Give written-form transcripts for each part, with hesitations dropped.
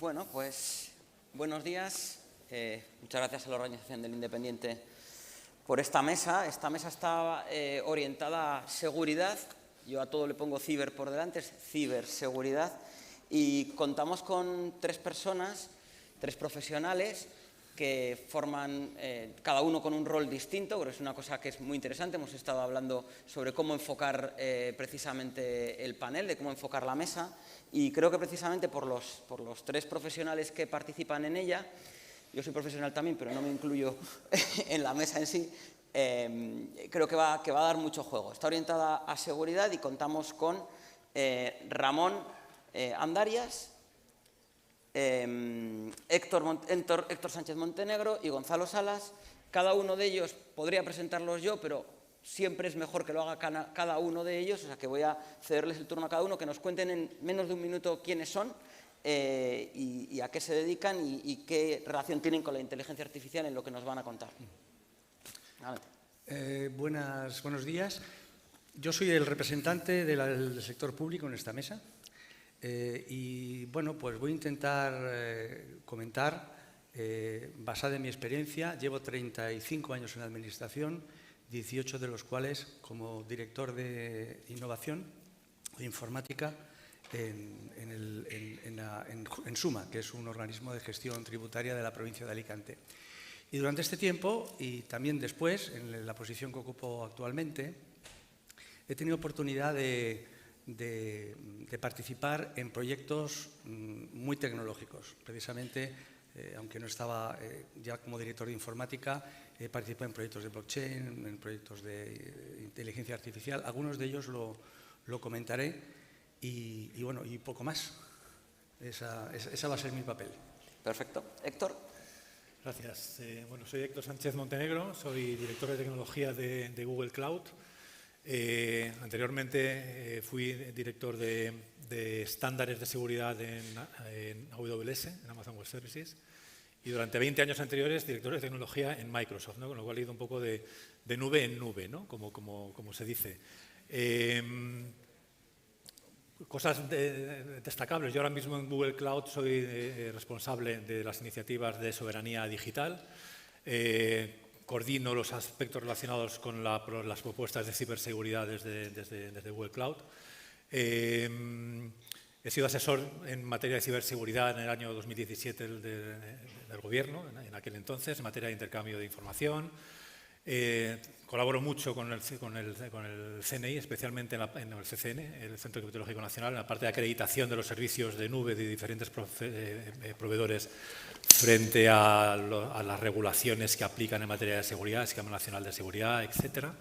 Bueno, pues buenos días. Muchas gracias a la Organización del Independiente por esta mesa. Esta mesa está orientada a seguridad. Yo a todo le pongo ciber por delante, es ciberseguridad. Y contamos con tres personas, tres profesionales que forman cada uno con un rol distinto, pero es una cosa que es muy interesante. Hemos estado hablando sobre cómo enfocar precisamente el panel, de cómo enfocar la mesa, y creo que precisamente por los tres profesionales que participan en ella, yo soy profesional también, pero no me incluyo en la mesa en sí, creo que va a dar mucho juego. Está orientada a seguridad y contamos con Ramón Andarias, Héctor Sánchez Montenegro y Gonzalo Salas. Cada uno de ellos podría presentarlos yo, pero siempre es mejor que lo haga cada uno de ellos, o sea que voy a cederles el turno a cada uno, que nos cuenten en menos de un minuto quiénes son y a qué se dedican y qué relación tienen con la inteligencia artificial en lo que nos van a contar. Buenos días. Yo soy el representante del sector público en esta mesa. Y bueno, pues voy a intentar comentar, basada en mi experiencia. Llevo 35 años en la administración, 18 de los cuales como director de innovación e informática en SUMA, que es un organismo de gestión tributaria de la provincia de Alicante. Y durante este tiempo, y también después, en la posición que ocupo actualmente, he tenido oportunidad de participar en proyectos muy tecnológicos. Precisamente, aunque no estaba ya como director de informática, he participado en proyectos de blockchain, en proyectos de inteligencia artificial. Algunos de ellos lo comentaré y bueno, y poco más. Esa va a ser mi papel. Perfecto. Héctor. Gracias. Bueno, soy Héctor Sánchez Montenegro, soy director de tecnología de Google Cloud. Anteriormente fui director de estándares de seguridad en AWS, en Amazon Web Services, y durante 20 años anteriores director de tecnología en Microsoft, ¿no? Con lo cual he ido un poco de nube en nube, ¿no? como se dice. Cosas destacables. Yo ahora mismo en Google Cloud soy responsable de las iniciativas de soberanía digital. Coordino los aspectos relacionados con las propuestas de ciberseguridad desde Google Cloud. He sido asesor en materia de ciberseguridad en el año 2017 del Gobierno, en aquel entonces, en materia de intercambio de información. Colaboro mucho con el CNI, especialmente en el CCN, el Centro Criptológico Nacional, en la parte de acreditación de los servicios de nube de diferentes proveedores frente a las regulaciones que aplican en materia de seguridad, Esquema Nacional de Seguridad, etcétera,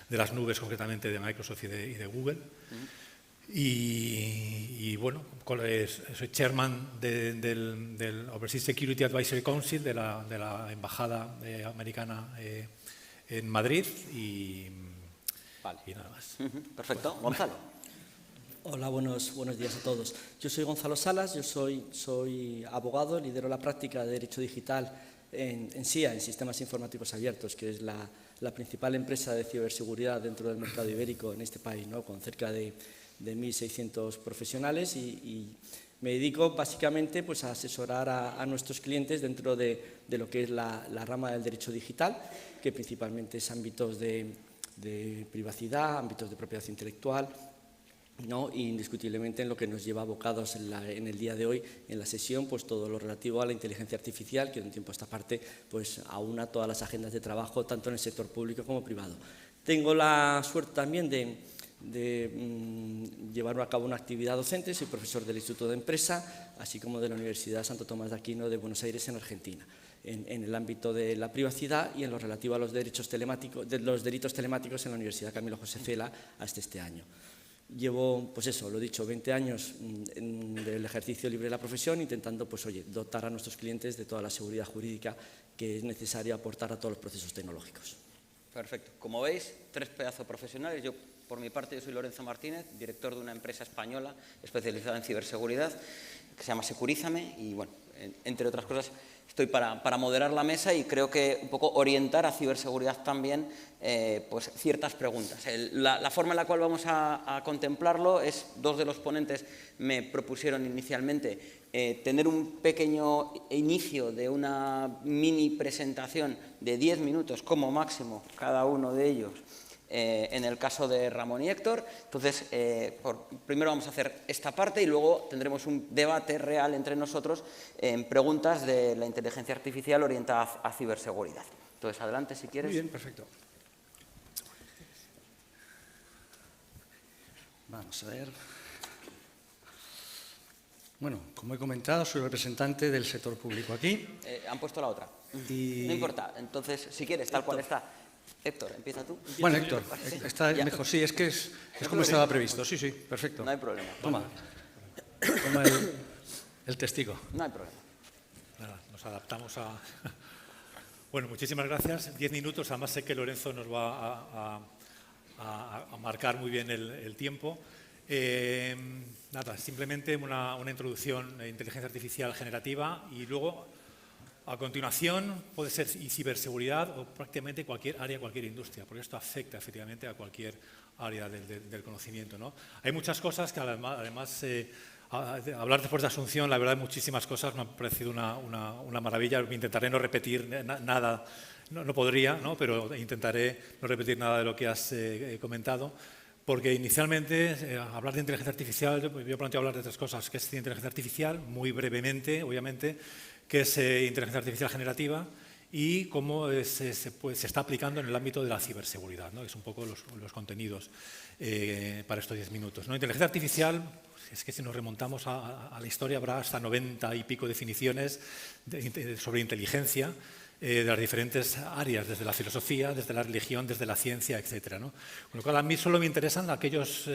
de las nubes concretamente de Microsoft y de Google. Y bueno, soy chairman del Overseas Security Advisory Council de la Embajada Americana en Madrid y nada más. Perfecto. Gonzalo. Hola, buenos días a todos. Yo soy Gonzalo Salas, yo soy abogado, lidero la práctica de Derecho Digital en SIA, en Sistemas Informáticos Abiertos, que es la principal empresa de ciberseguridad dentro del mercado ibérico en este país, ¿no? Con cerca de 1.600 profesionales y me dedico básicamente pues, a asesorar a nuestros clientes dentro de lo que es la rama del derecho digital, que principalmente es ámbitos de privacidad, ámbitos de propiedad intelectual, ¿no? Y indiscutiblemente en lo que nos lleva abocados en el día de hoy, en la sesión, pues todo lo relativo a la inteligencia artificial, que de un tiempo a esta parte pues, aúna todas las agendas de trabajo, tanto en el sector público como privado. Tengo la suerte también de llevar a cabo una actividad docente, soy profesor del Instituto de Empresa, así como de la Universidad Santo Tomás de Aquino de Buenos Aires, en Argentina, en el ámbito de la privacidad y en lo relativo a los delitos telemáticos en la Universidad Camilo José Cela hasta este año. Llevo, pues eso, lo he dicho, 20 años del ejercicio libre de la profesión, intentando, pues oye, dotar a nuestros clientes de toda la seguridad jurídica que es necesaria aportar a todos los procesos tecnológicos. Perfecto. Como veis, tres pedazos profesionales. Yo, por mi parte, yo soy Lorenzo Martínez, director de una empresa española especializada en ciberseguridad, que se llama Securízame, y bueno, entre otras cosas, estoy para moderar la mesa y creo que un poco orientar a ciberseguridad también pues ciertas preguntas. La forma en la cual vamos a contemplarlo es, dos de los ponentes me propusieron inicialmente tener un pequeño inicio de una mini presentación de 10 minutos como máximo cada uno de ellos, en el caso de Ramón y Héctor. Entonces, primero vamos a hacer esta parte y luego tendremos un debate real entre nosotros en preguntas de la inteligencia artificial orientada a ciberseguridad. Entonces, adelante si quieres. Muy bien, perfecto. Vamos a ver. Bueno, como he comentado, soy representante del sector público aquí. Han puesto la otra. Y... No importa. entonces, si quieres, tal cual está. Héctor, empieza tú. Bueno, Héctor, está mejor. Sí, es que es como estaba previsto. Sí, sí, perfecto. No hay problema. Toma el testigo. No hay problema. Nada, nos adaptamos a... Bueno, muchísimas gracias. 10 minutos. Además sé que Lorenzo nos va a marcar muy bien el tiempo. Nada, simplemente una introducción de inteligencia artificial generativa y luego, a continuación, puede ser ciberseguridad o prácticamente cualquier área, cualquier industria, porque esto afecta efectivamente a cualquier área del conocimiento, ¿no? Hay muchas cosas que además hablar después de Asunción, la verdad, muchísimas cosas, me ha parecido una maravilla. Intentaré no repetir nada, no podría, ¿no? Pero intentaré no repetir nada de lo que has comentado. Porque inicialmente, hablar de inteligencia artificial, yo planteo hablar de tres cosas, que es inteligencia artificial, muy brevemente, obviamente, que es inteligencia artificial generativa y cómo se está aplicando en el ámbito de la ciberseguridad, ¿no? Es un poco los contenidos para estos 10 minutos, ¿no? Inteligencia artificial, es que si nos remontamos a la historia habrá hasta 90 y pico definiciones sobre inteligencia, de las diferentes áreas, desde la filosofía, desde la religión, desde la ciencia, etcétera, ¿no? Con lo cual, a mí solo me interesan aquellos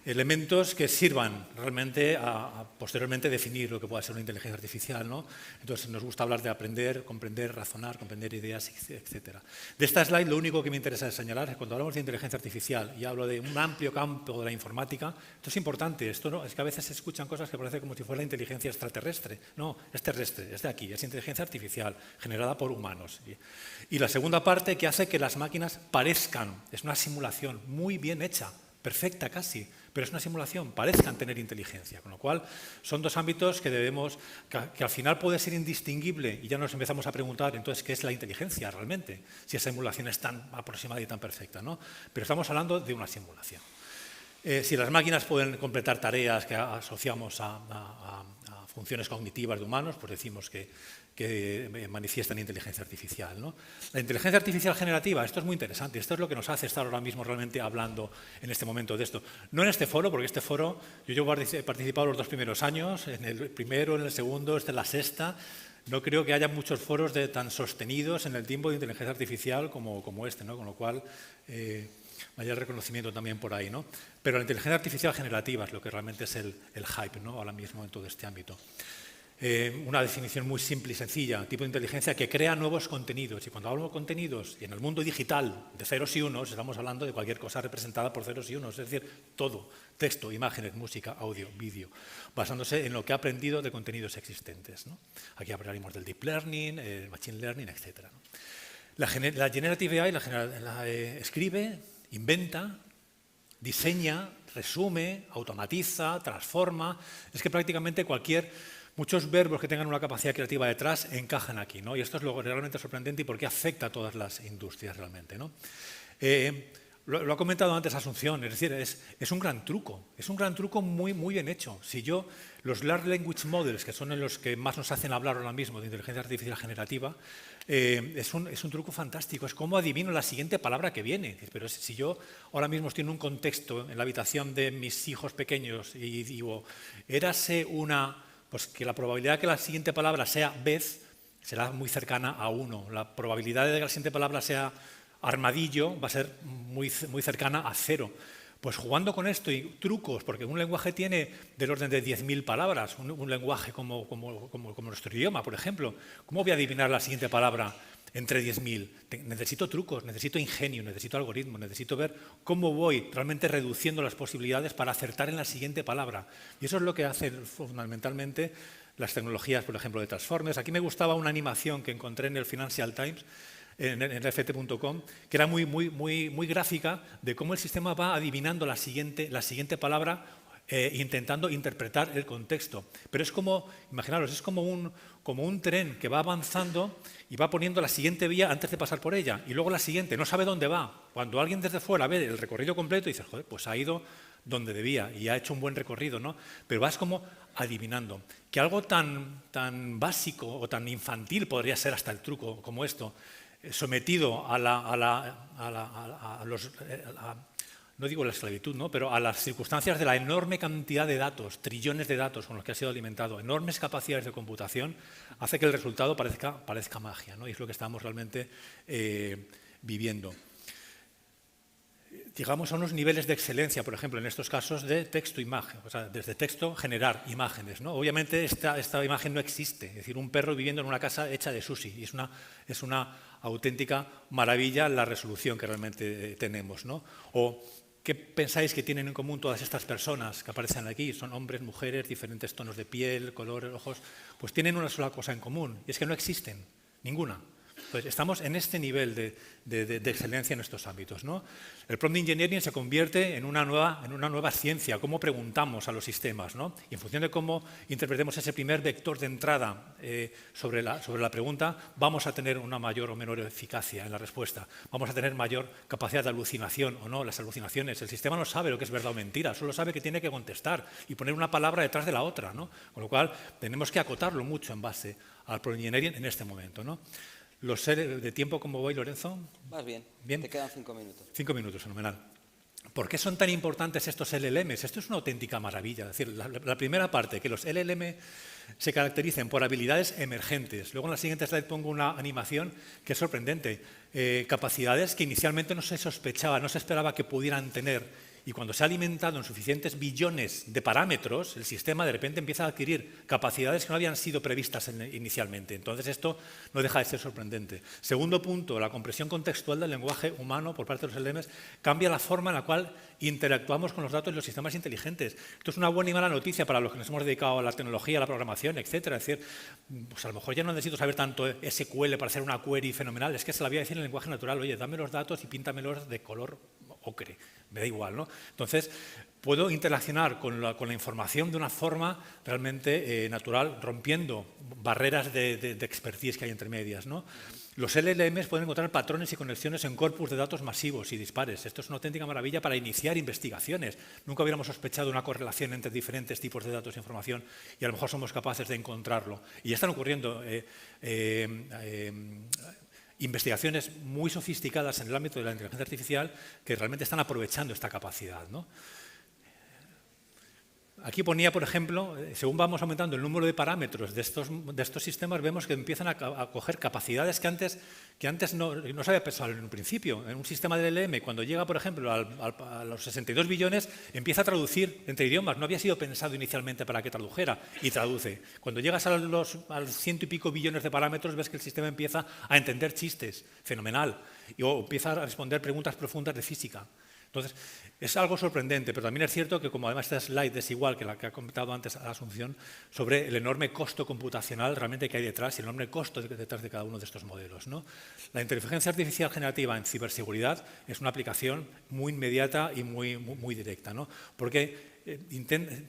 elementos que sirvan realmente a posteriormente definir lo que pueda ser una inteligencia artificial, ¿no? Entonces, nos gusta hablar de aprender, comprender, razonar, comprender ideas, etcétera. De esta slide, lo único que me interesa es señalar es que cuando hablamos de inteligencia artificial y hablo de un amplio campo de la informática, esto es importante. Esto no, es que a veces se escuchan cosas que parece como si fuera inteligencia extraterrestre. No, es terrestre, es de aquí, es inteligencia artificial generada por humanos. Y la segunda parte, que hace que las máquinas parezcan, es una simulación muy bien hecha, perfecta casi, pero es una simulación, parezcan tener inteligencia, con lo cual son dos ámbitos que debemos, que al final puede ser indistinguible y ya nos empezamos a preguntar entonces qué es la inteligencia realmente, si esa simulación es tan aproximada y tan perfecta, ¿no? Pero estamos hablando de una simulación. Si las máquinas pueden completar tareas que asociamos a funciones cognitivas de humanos, pues decimos que manifiestan inteligencia artificial, ¿no? La inteligencia artificial generativa, esto es muy interesante, esto es lo que nos hace estar ahora mismo realmente hablando en este momento de esto. No en este foro, porque este foro, yo he participado los 2 primeros años, en el primero, en el segundo, esta es la sexta. No creo que haya muchos foros tan sostenidos en el tiempo de inteligencia artificial como este, ¿no? Con lo cual, vaya el reconocimiento también por ahí, ¿no? Pero la inteligencia artificial generativa es lo que realmente es el hype, ¿no? Ahora mismo en todo este ámbito. Una definición muy simple y sencilla, tipo de inteligencia que crea nuevos contenidos. Y cuando hablamos de contenidos, y en el mundo digital de ceros y unos, estamos hablando de cualquier cosa representada por ceros y unos, es decir, todo, texto, imágenes, música, audio, vídeo, basándose en lo que ha aprendido de contenidos existentes, ¿no? Aquí hablaremos del deep learning, machine learning, etc., ¿no? La generative AI escribe, inventa, diseña, resume, automatiza, transforma. Es que prácticamente muchos verbos que tengan una capacidad creativa detrás encajan aquí, ¿no? Y esto es lo realmente sorprendente y por qué afecta a todas las industrias realmente, ¿no? Lo ha comentado antes Asunción, es decir, es un gran truco muy, muy bien hecho. Si los Large Language Models, que son los que más nos hacen hablar ahora mismo de inteligencia artificial generativa, es un truco fantástico, es como adivino la siguiente palabra que viene. Pero si yo ahora mismo estoy en un contexto, en la habitación de mis hijos pequeños y digo, érase pues que la probabilidad de que la siguiente palabra sea vez será muy cercana a 1. La probabilidad de que la siguiente palabra sea armadillo va a ser muy, muy cercana a 0. Pues jugando con esto y trucos, porque un lenguaje tiene del orden de 10.000 palabras, un lenguaje como nuestro idioma, por ejemplo. ¿Cómo voy a adivinar la siguiente palabra entre 10.000? Necesito trucos, necesito ingenio, necesito algoritmos, necesito ver cómo voy realmente reduciendo las posibilidades para acertar en la siguiente palabra. Y eso es lo que hace fundamentalmente las tecnologías, por ejemplo, de Transformers. Aquí me gustaba una animación que encontré en el Financial Times, en ft.com, que era muy gráfica de cómo el sistema va adivinando la siguiente palabra, intentando interpretar el contexto. Pero es como, imaginaros, es como un tren que va avanzando y va poniendo la siguiente vía antes de pasar por ella, y luego la siguiente, no sabe dónde va. Cuando alguien desde fuera ve el recorrido completo, dice, joder, pues ha ido donde debía y ha hecho un buen recorrido, ¿no? Pero vas como adivinando. Que algo tan básico o tan infantil podría ser hasta el truco como esto, sometido no digo la esclavitud, ¿no? Pero a las circunstancias de la enorme cantidad de datos, trillones de datos con los que ha sido alimentado, enormes capacidades de computación, hace que el resultado parezca magia, ¿no? Y es lo que estamos realmente viviendo. Llegamos a unos niveles de excelencia, por ejemplo, en estos casos de texto-imagen, o sea, desde texto generar imágenes, ¿no? Obviamente esta imagen no existe, es decir, un perro viviendo en una casa hecha de sushi, y es una auténtica maravilla la resolución que realmente tenemos, ¿no? O ¿qué pensáis que tienen en común todas estas personas que aparecen aquí? Son hombres, mujeres, diferentes tonos de piel, colores, ojos, pues tienen una sola cosa en común, y es que no existen, ninguna. Pues estamos en este nivel de excelencia en estos ámbitos, ¿no? El prompt engineering se convierte en una nueva ciencia, cómo preguntamos a los sistemas, ¿no? Y en función de cómo interpretemos ese primer vector de entrada sobre la pregunta, vamos a tener una mayor o menor eficacia en la respuesta, vamos a tener mayor capacidad de alucinación o no. Las alucinaciones, el sistema no sabe lo que es verdad o mentira, solo sabe que tiene que contestar y poner una palabra detrás de la otra, ¿no? Con lo cual tenemos que acotarlo mucho en base al prompt engineering en este momento, ¿no? Los de tiempo, ¿cómo voy, Lorenzo? Vas bien. Bien. Te quedan 5 minutos. 5 minutos, fenomenal. ¿Por qué son tan importantes estos LLMs? Esto es una auténtica maravilla. Es decir, la primera parte, que los LLM se caractericen por habilidades emergentes. Luego en la siguiente slide pongo una animación que es sorprendente. Capacidades que inicialmente no se sospechaba, no se esperaba que pudieran tener. Y cuando se ha alimentado en suficientes billones de parámetros, el sistema de repente empieza a adquirir capacidades que no habían sido previstas inicialmente. Entonces esto no deja de ser sorprendente. Segundo punto, la compresión contextual del lenguaje humano por parte de los LLMs cambia la forma en la cual interactuamos con los datos de los sistemas inteligentes. Esto es una buena y mala noticia para los que nos hemos dedicado a la tecnología, a la programación, etcétera. Es decir, pues a lo mejor ya no necesito saber tanto SQL para hacer una query fenomenal, es que se la voy a decir en el lenguaje natural, oye, dame los datos y píntamelos de color ocre, me da igual, ¿no? Entonces, puedo interaccionar con la información de una forma realmente natural, rompiendo barreras de expertise que hay entre medias, ¿no? Los LLMs pueden encontrar patrones y conexiones en corpus de datos masivos y dispares. Esto es una auténtica maravilla para iniciar investigaciones. Nunca hubiéramos sospechado una correlación entre diferentes tipos de datos e información y a lo mejor somos capaces de encontrarlo. Y ya están ocurriendo investigaciones muy sofisticadas en el ámbito de la inteligencia artificial que realmente están aprovechando esta capacidad, ¿no? Aquí ponía, por ejemplo, según vamos aumentando el número de parámetros de estos sistemas, vemos que empiezan a coger capacidades que antes no se había pensado en un principio. En un sistema de LLM, cuando llega, por ejemplo, a los 62 billones, empieza a traducir entre idiomas. No había sido pensado inicialmente para que tradujera, y traduce. Cuando llegas al 100 y pico billones de parámetros, ves que el sistema empieza a entender chistes, fenomenal, o empieza a responder preguntas profundas de física. Entonces, es algo sorprendente, pero también es cierto que, como además esta slide es igual que la que ha comentado antes Asunción, sobre el enorme costo computacional realmente que hay detrás y el enorme costo detrás de cada uno de estos modelos, ¿no? La inteligencia artificial generativa en ciberseguridad es una aplicación muy inmediata y muy directa, ¿no? Porque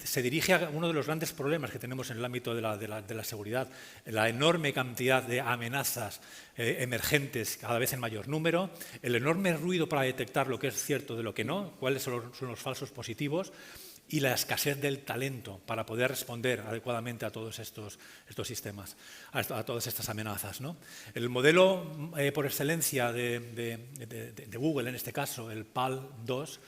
se dirige a uno de los grandes problemas que tenemos en el ámbito de la seguridad, la enorme cantidad de amenazas emergentes cada vez en mayor número, el enorme ruido para detectar lo que es cierto de lo que no, cuáles son los falsos positivos, y la escasez del talento para poder responder adecuadamente a todos estos sistemas, a todas estas amenazas, ¿no? El modelo por excelencia de Google, en este caso, el PAL-2,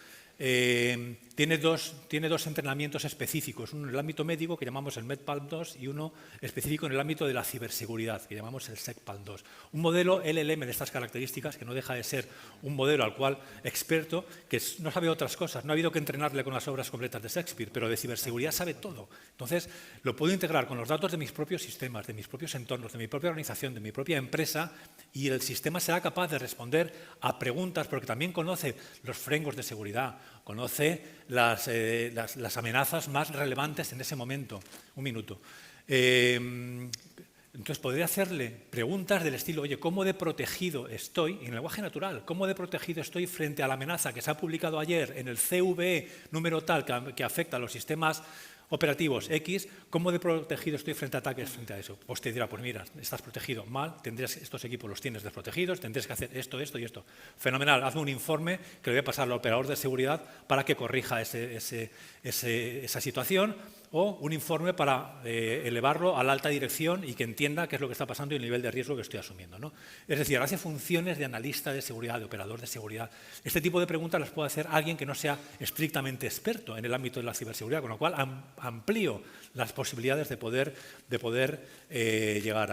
tiene dos entrenamientos específicos, uno en el ámbito médico, que llamamos el MedPAL-2, y uno específico en el ámbito de la ciberseguridad, que llamamos el SecPAL-2. Un modelo LLM de estas características, que no deja de ser un modelo al cual experto, que no sabe otras cosas. No ha habido que entrenarle con las obras completas de Shakespeare, pero de ciberseguridad sabe todo. Entonces, lo puedo integrar con los datos de mis propios sistemas, de mis propios entornos, de mi propia organización, de mi propia empresa, y el sistema será capaz de responder a preguntas, porque también conoce los frameworks de seguridad, conoce las amenazas más relevantes en ese momento. Un minuto. Entonces, podría hacerle preguntas del estilo, oye, ¿cómo de protegido estoy, en lenguaje natural, cómo de protegido estoy frente a la amenaza que se ha publicado ayer en el CVE número tal que afecta a los sistemas operativos X, ¿cómo de protegido estoy frente a ataques frente a eso? Pues te dirá, pues mira, estás protegido mal, tendrías, estos equipos los tienes desprotegidos, tendrías que hacer esto, esto y esto. Fenomenal, hazme un informe que le voy a pasar al operador de seguridad para que corrija esa situación, o un informe para elevarlo a la alta dirección y que entienda qué es lo que está pasando y el nivel de riesgo que estoy asumiendo, ¿no? Es decir, hace funciones de analista de seguridad, de operador de seguridad. Este tipo de preguntas las puede hacer alguien que no sea estrictamente experto en el ámbito de la ciberseguridad, con lo cual amplío las posibilidades de poder llegar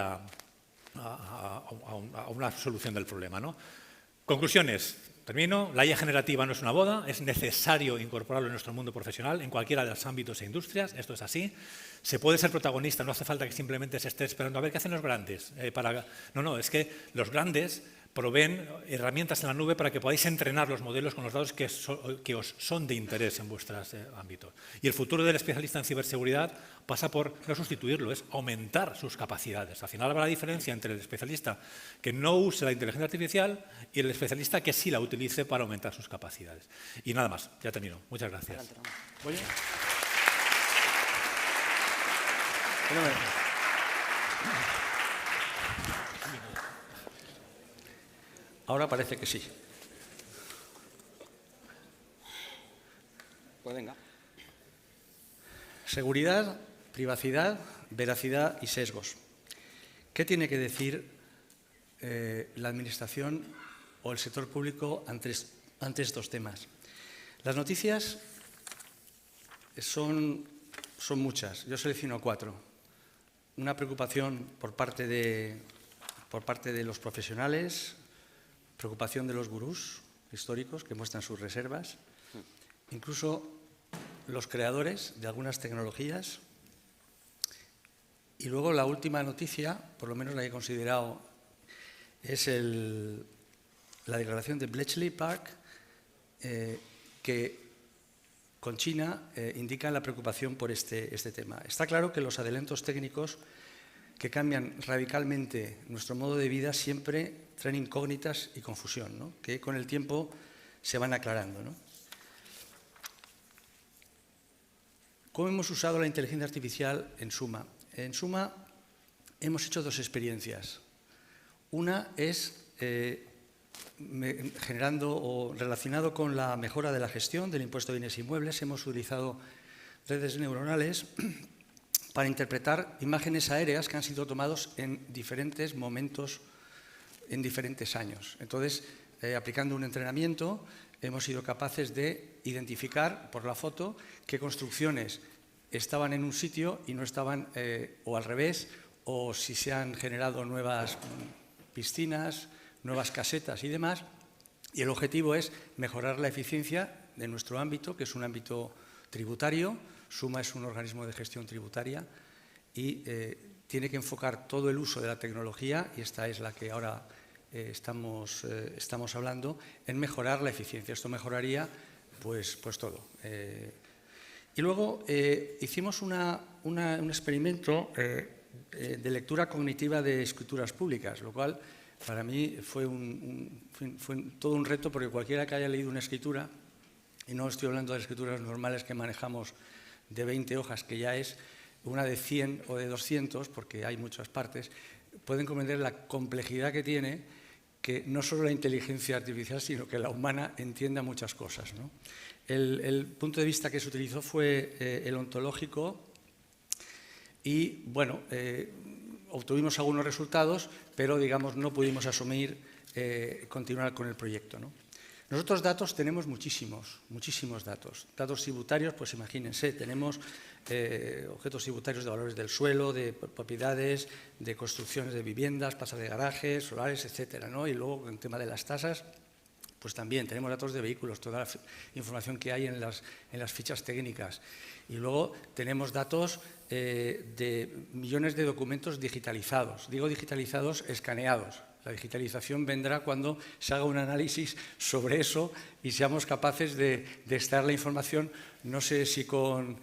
a una solución del problema, ¿no? Conclusiones. Termino. La IA generativa no es una boda, es necesario incorporarlo en nuestro mundo profesional, en cualquiera de los ámbitos e industrias, esto es así. Se puede ser protagonista, no hace falta que simplemente se esté esperando a ver qué hacen los grandes. No, es que los grandes proveen herramientas en la nube para que podáis entrenar los modelos con los datos que os son de interés en vuestros ámbitos. Y el futuro del especialista en ciberseguridad pasa por no sustituirlo, es aumentar sus capacidades. Al final habrá la diferencia entre el especialista que no use la inteligencia artificial y el especialista que sí la utilice para aumentar sus capacidades. Y nada más, ya termino. Muchas gracias. Ahora parece que sí. Pues venga. Seguridad, privacidad, veracidad y sesgos. ¿Qué tiene que decir la Administración o el sector público ante estos temas? Las noticias son muchas. Yo selecciono 4. Una preocupación por parte de los profesionales, preocupación de los gurús históricos que muestran sus reservas, incluso los creadores de algunas tecnologías. Y luego la última noticia, por lo menos la he considerado, es la declaración de Bletchley Park, que con China indican la preocupación por este tema. Está claro que los adelantos técnicos que cambian radicalmente nuestro modo de vida siempre traen incógnitas y confusión, ¿no? Que con el tiempo se van aclarando, ¿no? ¿Cómo hemos usado la inteligencia artificial en Suma? En Suma hemos hecho 2 experiencias. Una es generando o relacionado con la mejora de la gestión del impuesto de bienes inmuebles. Hemos utilizado redes neuronales para interpretar imágenes aéreas que han sido tomados en diferentes momentos, en diferentes años. Entonces, aplicando un entrenamiento, hemos sido capaces de identificar por la foto qué construcciones estaban en un sitio y no estaban, o al revés, o si se han generado nuevas piscinas, nuevas casetas y demás. Y el objetivo es mejorar la eficiencia de nuestro ámbito, que es un ámbito tributario. Suma es un organismo de gestión tributaria y tiene que enfocar todo el uso de la tecnología, y esta es la que ahora estamos hablando, en mejorar la eficiencia. Esto mejoraría pues todo. Y luego hicimos un experimento de lectura cognitiva de escrituras públicas, lo cual para mí fue todo un reto, porque cualquiera que haya leído una escritura, y no estoy hablando de escrituras normales que manejamos de 20 hojas, que ya es una de 100 o de 200, porque hay muchas partes, pueden comprender la complejidad que tiene, que no solo la inteligencia artificial, sino que la humana entienda muchas cosas, ¿no? El punto de vista que se utilizó fue el ontológico y, bueno, obtuvimos algunos resultados, pero, digamos, no pudimos asumir continuar con el proyecto, ¿no? Nosotros datos tenemos muchísimos datos. Datos tributarios, pues imagínense, tenemos objetos tributarios de valores del suelo, de propiedades, de construcciones de viviendas, plazas de garajes, solares, etcétera, ¿no? Y luego, en el tema de las tasas, pues también tenemos datos de vehículos, toda la información que hay en las fichas técnicas. Y luego tenemos datos de millones de documentos digitalizados. Digo digitalizados, escaneados. La digitalización vendrá cuando se haga un análisis sobre eso y seamos capaces de extraer la información, no sé si con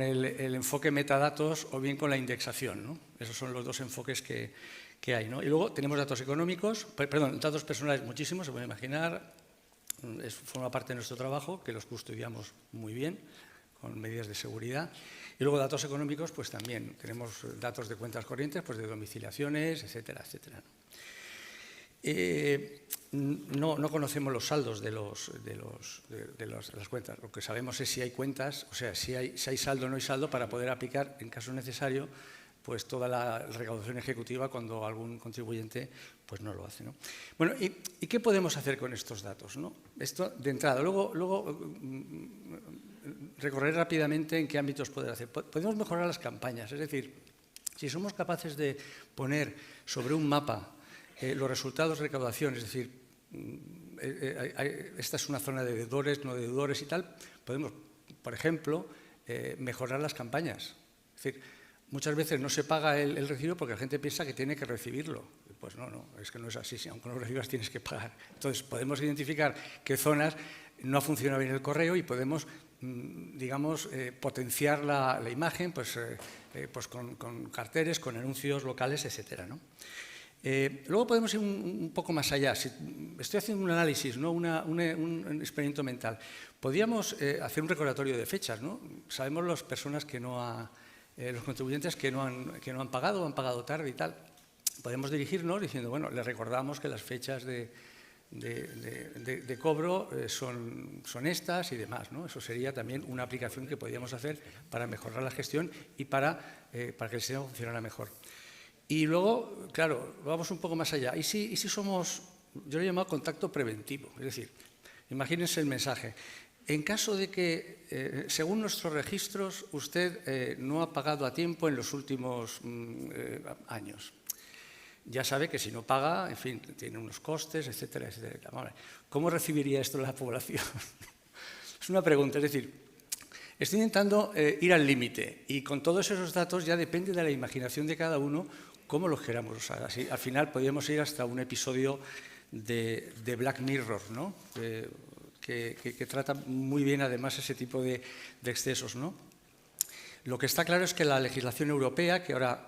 el enfoque metadatos o bien con la indexación, ¿no? Esos son los dos enfoques que hay, ¿no? Y luego tenemos datos económicos, perdón, datos personales muchísimos, se puede imaginar, forma parte de nuestro trabajo, que los custodiamos muy bien, con medidas de seguridad. Y luego datos económicos, pues también tenemos datos de cuentas corrientes, pues de domiciliaciones, etcétera, etcétera. No conocemos los saldos de las cuentas. Lo que sabemos es si hay cuentas, o sea, si hay saldo o no hay saldo, para poder aplicar, en caso necesario, pues toda la recaudación ejecutiva cuando algún contribuyente pues no lo hace, ¿no? Bueno, ¿y qué podemos hacer con estos datos, ¿no? Esto de entrada. Luego recorrer rápidamente en qué ámbitos poder hacer. Podemos mejorar las campañas, es decir, si somos capaces de poner sobre un mapa los resultados de recaudación, es decir, esta es una zona de deudores, no deudores y tal, podemos, por ejemplo, mejorar las campañas. Es decir, muchas veces no se paga el recibo porque la gente piensa que tiene que recibirlo. Pues no, es que no es así. Aunque no lo recibas, tienes que pagar. Entonces, podemos identificar qué zonas no funciona bien el correo y podemos, digamos, potenciar la imagen pues con carteles, con anuncios locales, etcétera, ¿no? Luego podemos ir un poco más allá. Si estoy haciendo un análisis, ¿no? un experimento mental. Podríamos hacer un recordatorio de fechas, ¿no? Sabemos las personas que los contribuyentes que no han pagado o han pagado tarde y tal. Podemos dirigirnos diciendo, bueno, les recordamos que las fechas de cobro son estas y demás, ¿no? Eso sería también una aplicación que podríamos hacer para mejorar la gestión y para que el sistema funcionara mejor. Y luego, claro, vamos un poco más allá. ¿Y si somos, yo lo he llamado contacto preventivo? Es decir, imagínense el mensaje. En caso de que, según nuestros registros, usted no ha pagado a tiempo en los últimos años, ya sabe que si no paga, en fin, tiene unos costes, etcétera, etcétera. ¿Cómo recibiría esto la población? Es una pregunta, es decir, estoy intentando ir al límite y con todos esos datos ya depende de la imaginación de cada uno cómo los queramos usar. Así, al final podríamos ir hasta un episodio de Black Mirror, ¿no? Que trata muy bien además ese tipo de excesos, ¿no? Lo que está claro es que la legislación europea, que ahora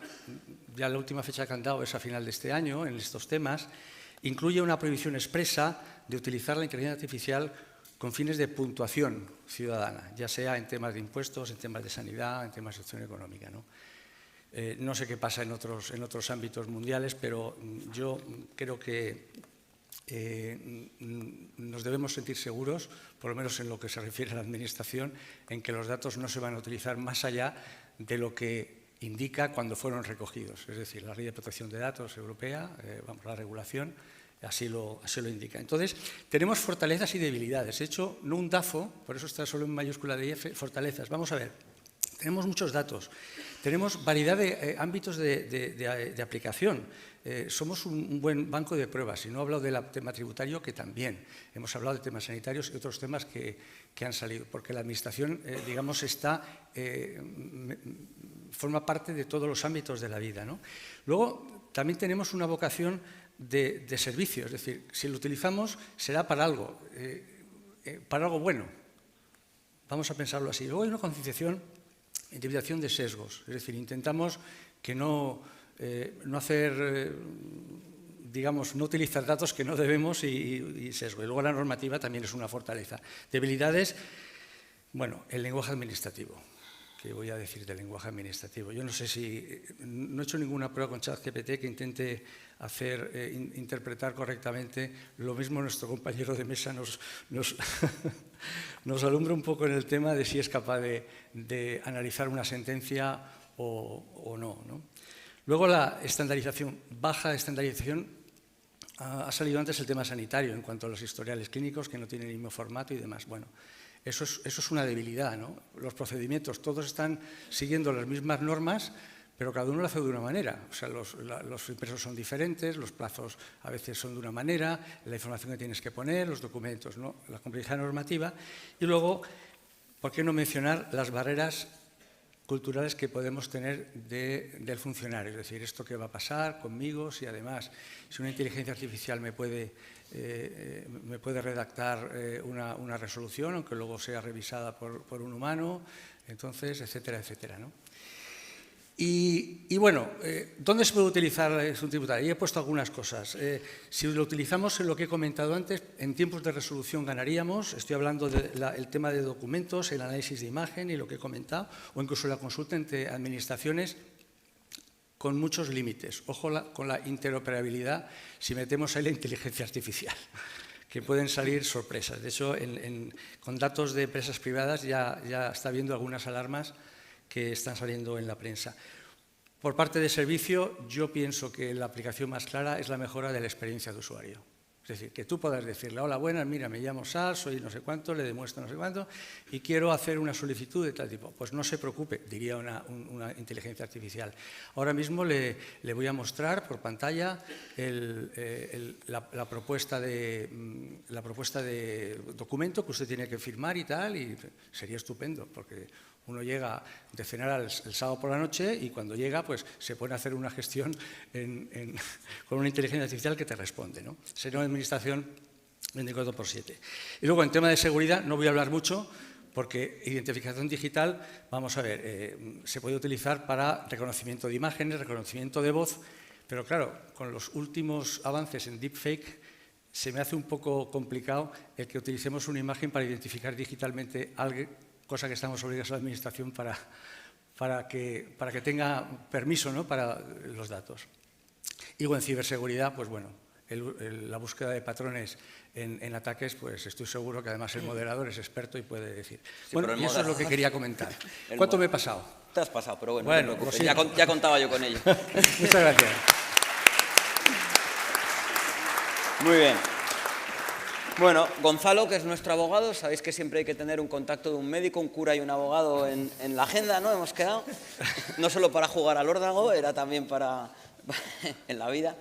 ya la última fecha que han dado es a final de este año en estos temas, incluye una prohibición expresa de utilizar la inteligencia artificial con fines de puntuación ciudadana, ya sea en temas de impuestos, en temas de sanidad, en temas de acción económica, ¿no? No sé qué pasa en otros ámbitos mundiales, pero yo creo que nos debemos sentir seguros, por lo menos en lo que se refiere a la Administración, en que los datos no se van a utilizar más allá de lo que indica cuando fueron recogidos. Es decir, la Ley de Protección de Datos Europea, la regulación, así lo indica. Entonces, tenemos fortalezas y debilidades. De hecho, no un DAFO, por eso está solo en mayúscula de F, fortalezas. Vamos a ver. Tenemos muchos datos, tenemos variedad de ámbitos de aplicación. Somos un buen banco de pruebas, y no he hablado del tema tributario, que también. Hemos hablado de temas sanitarios y otros temas que han salido, porque la Administración, digamos, forma parte de todos los ámbitos de la vida, ¿no? Luego, también tenemos una vocación de servicio, es decir, si lo utilizamos será para algo bueno. Vamos a pensarlo así. Luego hay una concienciación, identificación de sesgos, es decir, intentamos que no hacer, digamos, no utilizar datos que no debemos y sesgo. Y luego la normativa también es una fortaleza. Debilidades, bueno, el lenguaje administrativo. ¿Qué voy a decir del lenguaje administrativo? Yo no sé si, no he hecho ninguna prueba con ChatGPT que intente interpretar correctamente. Lo mismo nuestro compañero de mesa nos alumbra un poco en el tema de si es capaz de analizar una sentencia o no, ¿no? Luego la estandarización, baja estandarización. Ha salido antes el tema sanitario en cuanto a los historiales clínicos que no tienen el mismo formato y demás. Bueno, eso es una debilidad, ¿no? Los procedimientos, todos están siguiendo las mismas normas, pero cada uno lo hace de una manera. O sea, los impresos son diferentes, los plazos a veces son de una manera, la información que tienes que poner, los documentos, ¿no? La complejidad normativa. Y luego, ¿por qué no mencionar las barreras culturales que podemos tener del funcionario. Es decir, esto que va a pasar conmigo, si además, si una inteligencia artificial me puede redactar una resolución, aunque luego sea revisada por un humano, entonces, etcétera, etcétera, ¿no? Y bueno, ¿dónde se puede utilizar la gestión tributaria? Y he puesto algunas cosas. Si lo utilizamos en lo que he comentado antes, en tiempos de resolución ganaríamos. Estoy hablando del tema de documentos, el análisis de imagen y lo que he comentado, o incluso la consulta entre administraciones con muchos límites. Ojo con la interoperabilidad si metemos ahí la inteligencia artificial, que pueden salir sorpresas. De hecho, con datos de empresas privadas ya está habiendo algunas alarmas que están saliendo en la prensa. Por parte de servicio, yo pienso que la aplicación más clara es la mejora de la experiencia de usuario. Es decir, que tú puedas decirle, hola, buenas, mira, me llamo Sal, soy no sé cuánto, le demuestro no sé cuánto y quiero hacer una solicitud de tal tipo. Pues no se preocupe, diría una inteligencia artificial. Ahora mismo le voy a mostrar por pantalla la propuesta de documento que usted tiene que firmar y tal, y sería estupendo, porque uno llega de cenar el sábado por la noche y cuando llega pues se pone a hacer una gestión con una inteligencia artificial que te responde, ¿no? Sería una administración 24/7. Y luego en tema de seguridad no voy a hablar mucho porque identificación digital, vamos a ver, se puede utilizar para reconocimiento de imágenes, reconocimiento de voz, pero claro, con los últimos avances en deepfake se me hace un poco complicado el que utilicemos una imagen para identificar digitalmente a alguien, cosa que estamos obligados a la Administración para que tenga permiso, ¿no?, para los datos. Y en ciberseguridad, pues bueno, la búsqueda de patrones en ataques, pues estoy seguro que además el moderador es experto y puede decir. Sí, bueno, y eso es lo que quería comentar. ¿Cuánto me he pasado? Te has pasado, pero bueno, no te preocupes, ya contaba yo con ello. Muchas gracias. Muy bien. Bueno, Gonzalo, que es nuestro abogado, sabéis que siempre hay que tener un contacto de un médico, un cura y un abogado en la agenda, ¿no? Hemos quedado, no solo para jugar al órdago, era también para en la vida.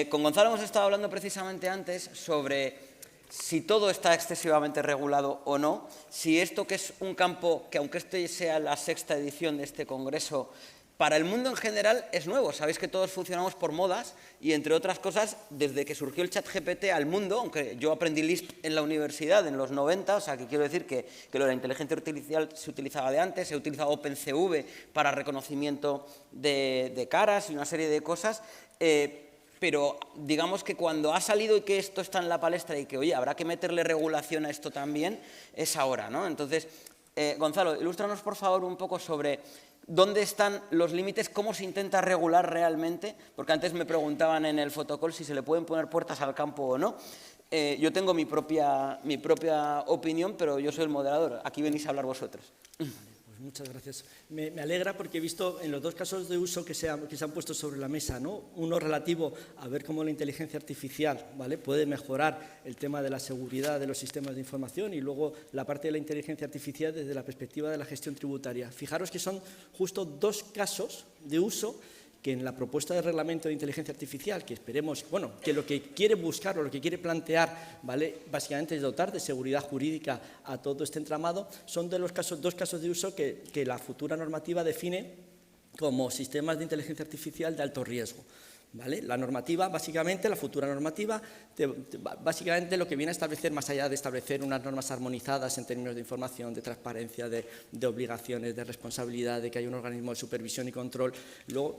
Con Gonzalo hemos estado hablando precisamente antes sobre si todo está excesivamente regulado o no, si esto que es un campo que, aunque este sea la 6ª edición de este congreso, para el mundo en general es nuevo. Sabéis que todos funcionamos por modas y, entre otras cosas, desde que surgió el ChatGPT al mundo, aunque yo aprendí Lisp en la universidad en los 90, o sea, que quiero decir que lo de la inteligencia artificial se utilizaba de antes, se utilizaba OpenCV para reconocimiento de caras y una serie de cosas, pero digamos que cuando ha salido y que esto está en la palestra y que, oye, habrá que meterle regulación a esto también, es ahora, ¿no? Entonces, Gonzalo, ilústranos, por favor, un poco sobre ¿dónde están los límites? ¿Cómo se intenta regular realmente? Porque antes me preguntaban en el fotocall si se le pueden poner puertas al campo o no. Yo tengo mi propia opinión, pero yo soy el moderador. Aquí venís a hablar vosotros. Vale, pues muchas gracias. Me alegra porque he visto en los dos casos de uso que se han puesto sobre la mesa, ¿no? Uno relativo a ver cómo la inteligencia artificial, ¿vale?, puede mejorar el tema de la seguridad de los sistemas de información, y luego la parte de la inteligencia artificial desde la perspectiva de la gestión tributaria. Fijaros que son justo dos casos de uso que en la propuesta de reglamento de inteligencia artificial, que esperemos, bueno, que lo que quiere buscar o lo que quiere plantear, ¿vale?, básicamente es dotar de seguridad jurídica a todo este entramado, son de los dos casos de uso que la futura normativa define como sistemas de inteligencia artificial de alto riesgo. ¿Vale? La normativa, básicamente, la futura normativa, básicamente lo que viene a establecer, más allá de establecer unas normas armonizadas en términos de información, de transparencia, de obligaciones, de responsabilidad, de que hay un organismo de supervisión y control,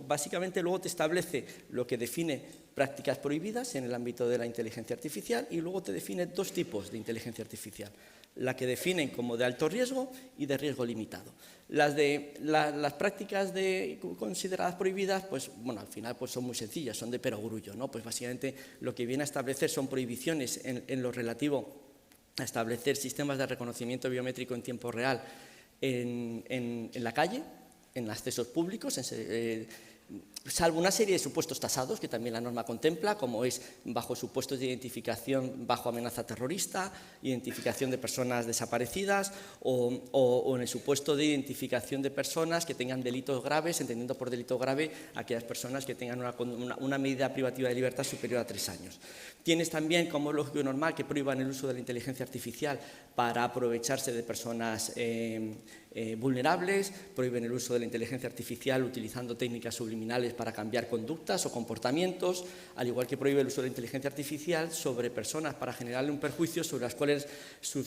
básicamente luego te establece lo que define prácticas prohibidas en el ámbito de la inteligencia artificial, y luego te define dos tipos de inteligencia artificial: la que definen como de alto riesgo y de riesgo limitado. Las prácticas consideradas prohibidas, pues bueno, al final pues son muy sencillas, son de perogrullo, ¿no? Pues básicamente lo que viene a establecer son prohibiciones en lo relativo a establecer sistemas de reconocimiento biométrico en tiempo real en la calle, en accesos públicos, salvo una serie de supuestos tasados que también la norma contempla, como es bajo supuestos de identificación bajo amenaza terrorista, identificación de personas desaparecidas o en el supuesto de identificación de personas que tengan delitos graves, entendiendo por delito grave aquellas personas que tengan una medida privativa de libertad superior a 3 años. Tienes también, como es lógico y normal, que prohíban el uso de la inteligencia artificial para aprovecharse de personas vulnerables, prohíben el uso de la inteligencia artificial utilizando técnicas subliminales para cambiar conductas o comportamientos, al igual que prohíbe el uso de la inteligencia artificial sobre personas para generarle un perjuicio sobre las cuales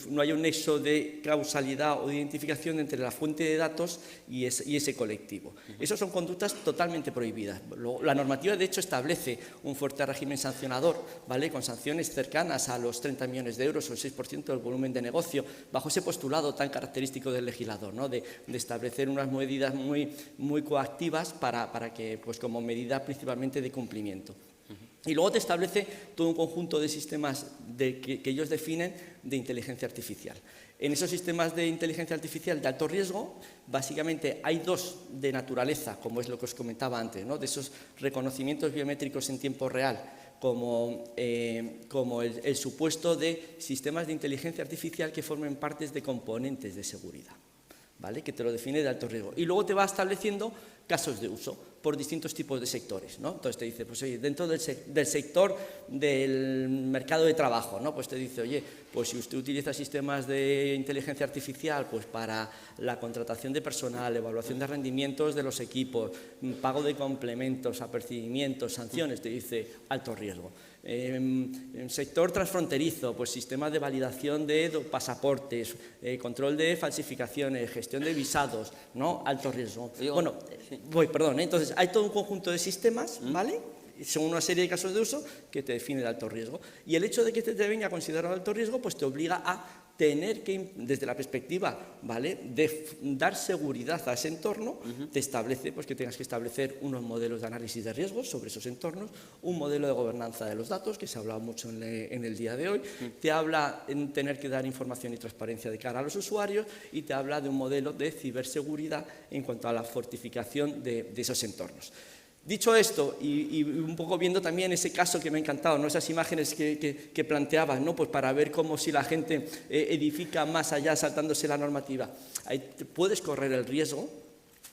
no haya un nexo de causalidad o de identificación entre la fuente de datos y ese colectivo. Esas son conductas totalmente prohibidas. La normativa, de hecho, establece un fuerte régimen sancionador, ¿vale?, con sanciones cercanas a los 30 millones de euros o el 6% del volumen de negocio, bajo ese postulado tan característico del legislador, ¿no?, de establecer unas medidas muy coactivas para que, pues, como medida principalmente de cumplimiento. Y luego te establece todo un conjunto de sistemas que ellos definen de inteligencia artificial. En esos sistemas de inteligencia artificial de alto riesgo, básicamente hay dos de naturaleza, como es lo que os comentaba antes, ¿no?, de esos reconocimientos biométricos en tiempo real, como el supuesto de sistemas de inteligencia artificial que formen partes de componentes de seguridad, ¿vale?, que te lo define de alto riesgo. Y luego te va estableciendo casos de uso por distintos tipos de sectores, ¿no? Entonces te dice, pues oye, dentro del sector del mercado de trabajo, ¿no?, pues te dice, oye, pues si usted utiliza sistemas de inteligencia artificial, pues para la contratación de personal, evaluación de rendimientos de los equipos, pago de complementos, apercibimientos, sanciones, te dice alto riesgo. En sector transfronterizo, pues sistemas de validación de pasaportes, control de falsificaciones, gestión de visados, ¿no?, alto riesgo. Bueno, entonces hay todo un conjunto de sistemas, ¿vale?, son una serie de casos de uso que te define el alto riesgo. Y el hecho de que te venga considerado alto riesgo, pues te obliga a tener que, desde la perspectiva, ¿vale?, de dar seguridad a ese entorno, te establece, pues, que tengas que establecer unos modelos de análisis de riesgos sobre esos entornos, un modelo de gobernanza de los datos, que se ha hablado mucho en el día de hoy, te habla en tener que dar información y transparencia de cara a los usuarios, y te habla de un modelo de ciberseguridad en cuanto a la fortificación de esos entornos. Dicho esto, y un poco viendo también ese caso que me ha encantado, ¿no?, esas imágenes que planteabas, ¿no?, pues para ver cómo si la gente edifica más allá saltándose la normativa, ahí puedes correr el riesgo,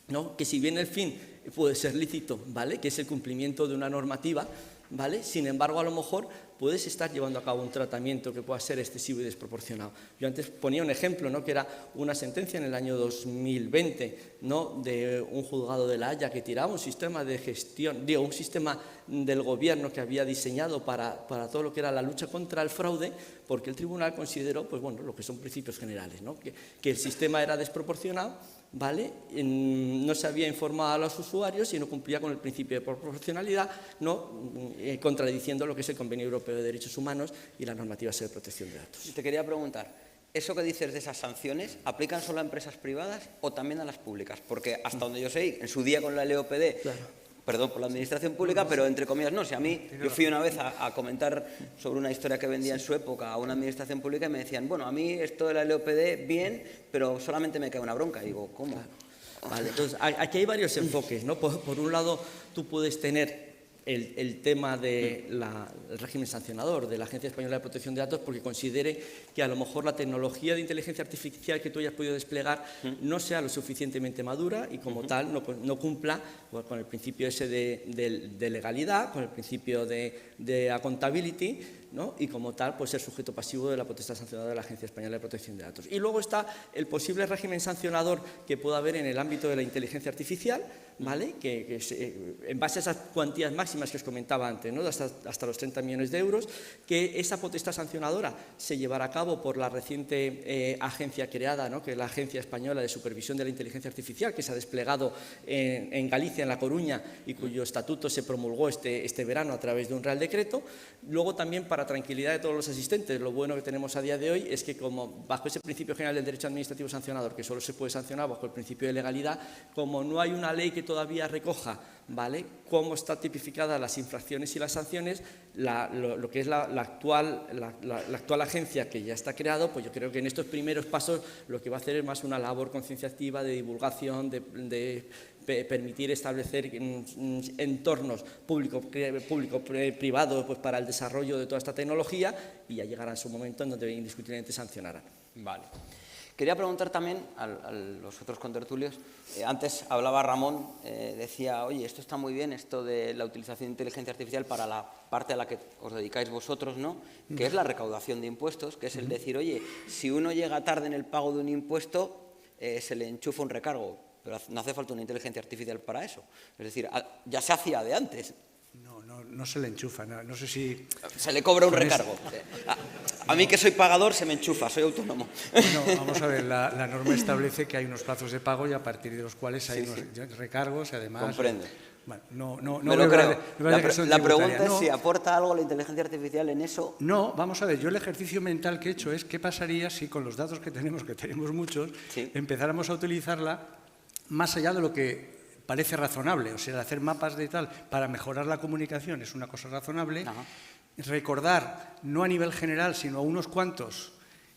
¿no?, que si bien el fin puede ser lícito, ¿vale?, que es el cumplimiento de una normativa, ¿vale?, sin embargo, a lo mejor puedes estar llevando a cabo un tratamiento que pueda ser excesivo y desproporcionado. Yo antes ponía un ejemplo, ¿no?, que era una sentencia en el año 2020, ¿no?, de un juzgado de La Haya que tiraba un sistema de gestión, un sistema del gobierno que había diseñado para todo lo que era la lucha contra el fraude, porque el tribunal consideró, pues bueno, lo que son principios generales, ¿no?, que el sistema era desproporcionado, ¿vale?, no se había informado a los usuarios y no cumplía con el principio de proporcionalidad, ¿no?, contradiciendo lo que es el Convenio Europeo de Derechos Humanos y la normativa de protección de datos. Te quería preguntar, ¿eso que dices de esas sanciones aplican solo a empresas privadas o también a las públicas? Porque hasta donde yo sé, en su día con la LOPD, claro, perdón por la administración pública, pero entre comillas no. Si a mí, yo fui una vez a comentar sobre una historia que vendía en su época a una administración pública y me decían, bueno, a mí esto de la LOPD bien, pero solamente me cae una bronca. Y digo, ¿cómo? Claro. Vale, entonces aquí hay varios enfoques, ¿no? Por un lado, tú puedes tener el tema del régimen sancionador de la Agencia Española de Protección de Datos, porque considere que a lo mejor la tecnología de inteligencia artificial que tú hayas podido desplegar no sea lo suficientemente madura y como tal no cumpla con el principio ese de legalidad, con el principio de accountability, ¿no?, y como tal pues ser sujeto pasivo de la potestad sancionadora de la Agencia Española de Protección de Datos. Y luego está el posible régimen sancionador que pueda haber en el ámbito de la inteligencia artificial, ¿vale?, que en base a esas cuantías máximas que os comentaba antes, ¿no?, hasta los 30 millones de euros, que esa potestad sancionadora se llevará a cabo por la reciente agencia creada, ¿no?, que es la Agencia Española de Supervisión de la Inteligencia Artificial, que se ha desplegado en Galicia, en La Coruña, y cuyo estatuto se promulgó este verano a través de un Real Decreto. Luego también, para tranquilidad de todos los asistentes, lo bueno que tenemos a día de hoy es que, como bajo ese principio general del derecho administrativo sancionador, que solo se puede sancionar bajo el principio de legalidad, como no hay una ley que todavía recoja, ¿vale?, cómo está tipificadas las infracciones y las sanciones, lo que es la actual agencia que ya está creado, pues yo creo que en estos primeros pasos lo que va a hacer es más una labor concienciativa de divulgación, de permitir establecer entornos público-privados pues para el desarrollo de toda esta tecnología, y ya llegará en su momento en donde indiscutiblemente sancionarán. Vale. Quería preguntar también a los otros contertulios, antes hablaba Ramón, decía, oye, esto está muy bien, esto de la utilización de inteligencia artificial para la parte a la que os dedicáis vosotros, ¿no?, que es la recaudación de impuestos, que es el decir, oye, si uno llega tarde en el pago de un impuesto, se le enchufa un recargo, pero no hace falta una inteligencia artificial para eso. Es decir, ya se hacía de antes. No se le enchufa, no sé si... Se le cobra un recargo. A mí que soy pagador se me enchufa, soy autónomo. No, vamos a ver, la norma establece que hay unos plazos de pago y a partir de los cuales hay unos recargos y además... Comprendo. Bueno, Me lo creo. La pregunta es no, si aporta algo la inteligencia artificial en eso. No, vamos a ver, yo el ejercicio mental que he hecho es qué pasaría si con los datos que tenemos muchos, empezáramos a utilizarla más allá de lo que parece razonable, o sea, hacer mapas de tal para mejorar la comunicación es una cosa razonable. Ajá. Recordar, no a nivel general, sino a unos cuantos,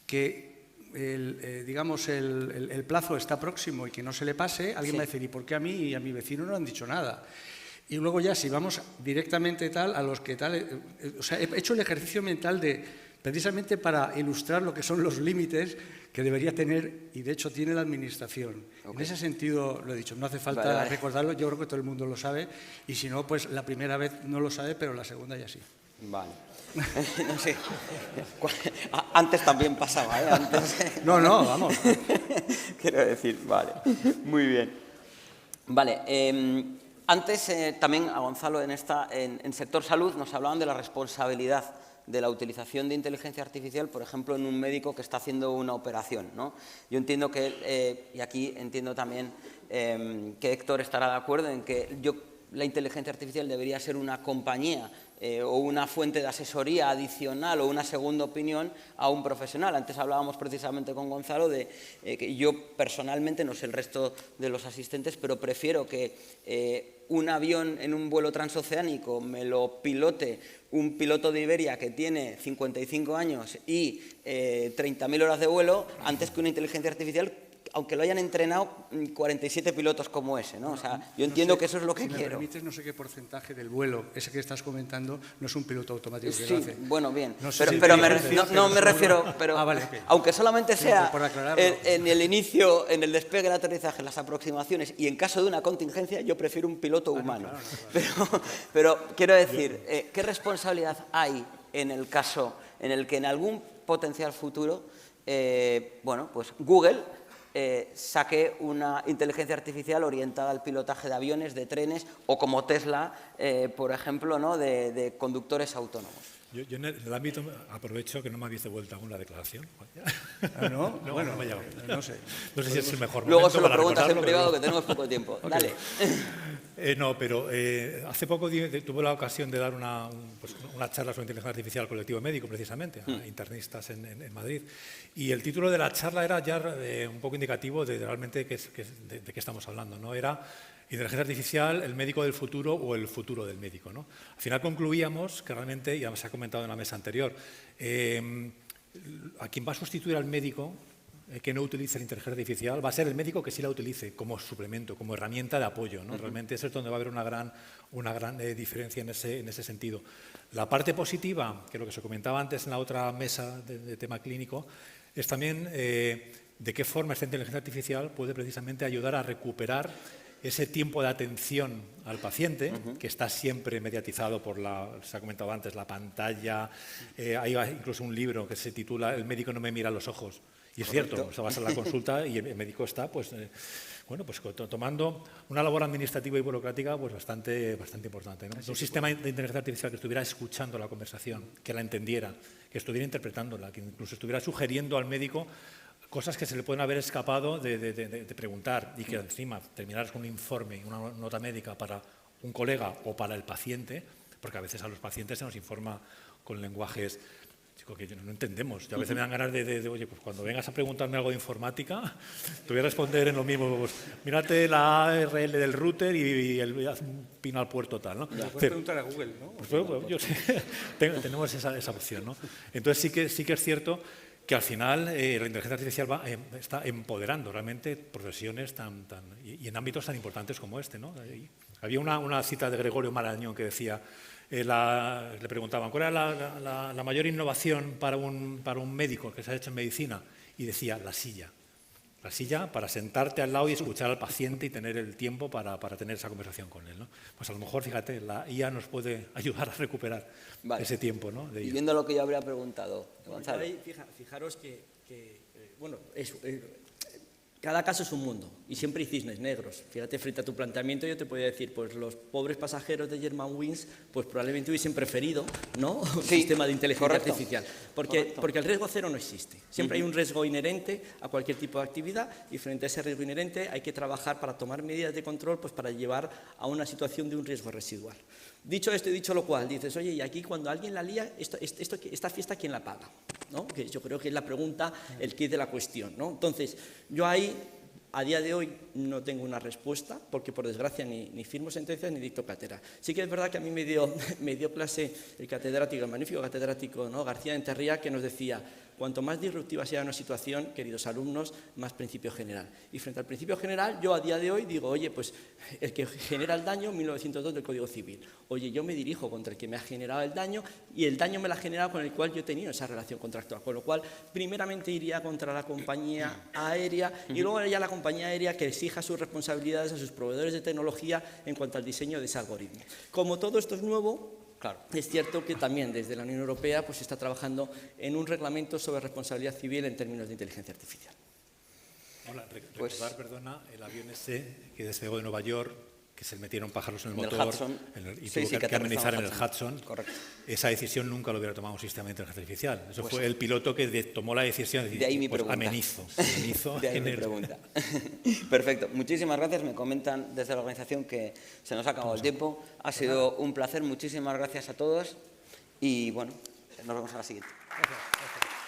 que el plazo está próximo y que no se le pase, alguien va a decir, ¿y por qué a mí y a mi vecino no han dicho nada? Y luego ya, si vamos directamente tal, a los que tal... o sea, he hecho el ejercicio mental precisamente para ilustrar lo que son los límites que debería tener, y de hecho tiene la Administración. En ese sentido lo he dicho, no hace falta recordarlo, yo creo que todo el mundo lo sabe, y si no, pues la primera vez no lo sabe, pero la segunda ya sí. Vale. No sé. Antes también pasaba, ¿eh? Antes... No, vamos. Quiero decir, vale. Muy bien. Vale. Antes también a Gonzalo en sector salud nos hablaban de la responsabilidad de la utilización de inteligencia artificial, por ejemplo, en un médico que está haciendo una operación, ¿no? Yo entiendo que, y aquí entiendo también que Héctor estará de acuerdo en que la inteligencia artificial debería ser una compañía o una fuente de asesoría adicional o una segunda opinión a un profesional. Antes hablábamos precisamente con Gonzalo de que yo personalmente, no sé el resto de los asistentes, pero prefiero que un avión en un vuelo transoceánico me lo pilote un piloto de Iberia que tiene 55 años y 30.000 horas de vuelo antes que una inteligencia artificial, aunque lo hayan entrenado 47 pilotos como ese, ¿no? O sea, yo entiendo que eso es lo que quiero. Si me permites, no sé qué porcentaje del vuelo, ese que estás comentando, no es un piloto automático que lo hace. Bueno, bien, no me refiero, pero vale, okay. Aunque solamente sea en el inicio, en el despegue, el aterrizaje, las aproximaciones, y en caso de una contingencia, yo prefiero un piloto humano. Claro. Pero quiero decir, ¿qué responsabilidad hay en el caso en el que en algún potencial futuro, pues Google saque una inteligencia artificial orientada al pilotaje de aviones, de trenes, o como Tesla, por ejemplo, ¿no? de conductores autónomos? Yo en el ámbito aprovecho que no me habéis devuelto aún la declaración. ¿No? Bueno, no sé. No sé si es el mejor momento. Luego se lo preguntas en privado, que tenemos poco tiempo. Okay. Dale. Hace poco tuve la ocasión de dar una charla sobre inteligencia artificial al colectivo médico, precisamente, a internistas en Madrid. Y el título de la charla era ya un poco indicativo de realmente de qué estamos hablando, ¿no? Era inteligencia artificial, el médico del futuro o el futuro del médico, ¿no? Al final concluíamos que realmente, ya se ha comentado en la mesa anterior, a quien va a sustituir al médico que no utilice la inteligencia artificial va a ser el médico que sí la utilice como suplemento, como herramienta de apoyo, ¿no? Realmente eso es donde va a haber una gran diferencia en ese sentido. La parte positiva, que es lo que se comentaba antes en la otra mesa de tema clínico, es también de qué forma esta inteligencia artificial puede precisamente ayudar a recuperar ese tiempo de atención al paciente, que está siempre mediatizado por se ha comentado antes, la pantalla. Hay incluso un libro que se titula El médico no me mira a los ojos. Y es cierto, o sea, vas a la consulta y el médico está tomando una labor administrativa y burocrática bastante importante, ¿no? Un sistema de inteligencia artificial que estuviera escuchando la conversación, que la entendiera, que estuviera interpretándola, que incluso estuviera sugiriendo al médico cosas que se le pueden haber escapado de preguntar, y que encima terminaras con un informe, una nota médica para un colega o para el paciente, porque a veces a los pacientes se nos informa con lenguajes que no entendemos. Yo a veces me dan ganas oye, pues cuando vengas a preguntarme algo de informática, te voy a responder en lo mismo, pues mírate la ARL del router y haz un pin al puerto tal, ¿no? Puedes preguntar a Google, ¿no? Pues yo sé, tenemos esa opción, ¿no? Entonces sí que es cierto que al final la inteligencia artificial está empoderando realmente profesiones y en ámbitos tan importantes como este, ¿no? Había una cita de Gregorio Marañón que decía, le preguntaban, ¿cuál era la mayor innovación para un médico que se ha hecho en medicina? Y decía, la silla. La silla para sentarte al lado y escuchar al paciente y tener el tiempo para tener esa conversación con él, ¿no? Pues a lo mejor, fíjate, la IA nos puede ayudar a recuperar ese tiempo, ¿no? Y viendo lo que yo habría preguntado, Gonzalo. Fijaros que Cada caso es un mundo y siempre hay cisnes negros. Fíjate, frente a tu planteamiento yo te podría decir, pues los pobres pasajeros de Germanwings pues probablemente hubiesen preferido, ¿no?, un sistema de inteligencia artificial. Porque el riesgo cero no existe. Siempre hay un riesgo inherente a cualquier tipo de actividad y frente a ese riesgo inherente hay que trabajar para tomar medidas de control pues para llevar a una situación de un riesgo residual. Dicho esto y dicho lo cual, dices, oye, y aquí cuando alguien la lía, esta fiesta, ¿quién la paga? ¿No? Que yo creo que es la pregunta, el quid de la cuestión, ¿no? Entonces, yo ahí, a día de hoy, no tengo una respuesta, porque por desgracia ni firmo sentencias ni dicto cátedra. Sí que es verdad que a mí me dio clase el catedrático, el magnífico catedrático, ¿no?, García de Enterría, que nos decía, cuanto más disruptiva sea una situación, queridos alumnos, más principio general. Y frente al principio general, yo a día de hoy digo, oye, pues el que genera el daño, 1902 del Código Civil. Oye, yo me dirijo contra el que me ha generado el daño y el daño me lo ha generado con el cual yo he tenido esa relación contractual. Con lo cual, primeramente iría contra la compañía aérea y luego ya la compañía aérea que exija sus responsabilidades a sus proveedores de tecnología en cuanto al diseño de ese algoritmo. Como todo esto es nuevo, claro, es cierto que también desde la Unión Europea pues, se está trabajando en un reglamento sobre responsabilidad civil en términos de inteligencia artificial. Hola, recordar, perdona, el avión ese que despegó de Nueva York, que se metieron pájaros en el motor y tuvo que amenizar en el Hudson. Correcto. Esa decisión nunca lo hubiera tomado un sistema de inteligencia artificial. Eso fue el piloto que tomó la decisión de decir, de ahí mi pues pregunta. amenizo. De ahí mi pregunta. Perfecto. Muchísimas gracias. Me comentan desde la organización que se nos ha acabado el tiempo. Ha sido un placer. Muchísimas gracias a todos. Y bueno, nos vemos a la siguiente. Gracias.